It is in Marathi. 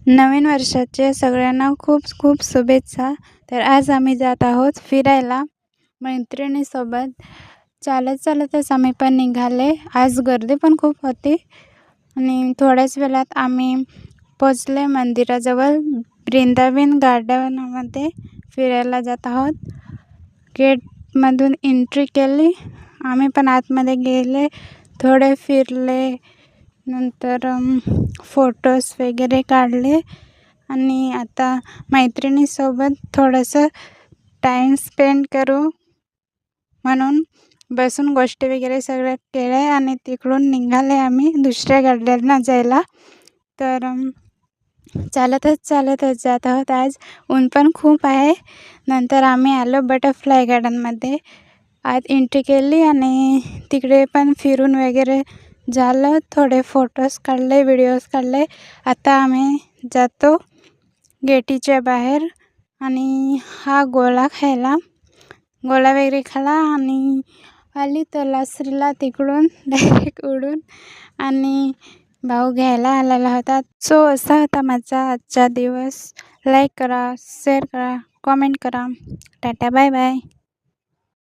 नवीन वर्षाचे सगळ्यांना खूप खूप शुभेच्छा. तर आज आम्ही जात आहोत फिरायला मैत्रिणीसोबत. चालतच आम्ही पण निघाले. आज गर्दी पण खूप होती आणि थोड्याच वेळात आम्ही पोचले मंदिराजवळ. वृंदावन गार्डनमध्ये फिरायला जात आहोत. गेटमधून एंट्री केली. आम्ही पण आतमध्ये गेले, थोडे फिरले, नंतर फोटोज वगैरे काढले आणि आता मैत्रिणीसोबत थोडंसं टाईम स्पेंड करू म्हणून बसून गोष्टी वगैरे सगळ्या केल्या आणि तिकडून निघाले आम्ही दुसऱ्या गार्डनला जायला. तर चालतच जात आहोत. आज ऊन पण खूप आहे. नंतर आम्ही आलो बटरफ्लाय गार्डनमध्ये. आत एंट्री केली आणि तिकडे पण फिरून वगैरे झालं. थोडे फोटोज काढले, व्हिडिओज काढले. आता आम्ही जातो गेटीच्या बाहेर आणि हा गोळा खायला. गोळा वगैरे खाला आणि आली तलासरीला तिकडून डायरेक्ट उडून. आणि भाऊ घ्यायला आलेला होता. सो असा होता माझा आजचा दिवस. लाईक करा, शेअर करा, कॉमेंट करा. Tata, bye bye.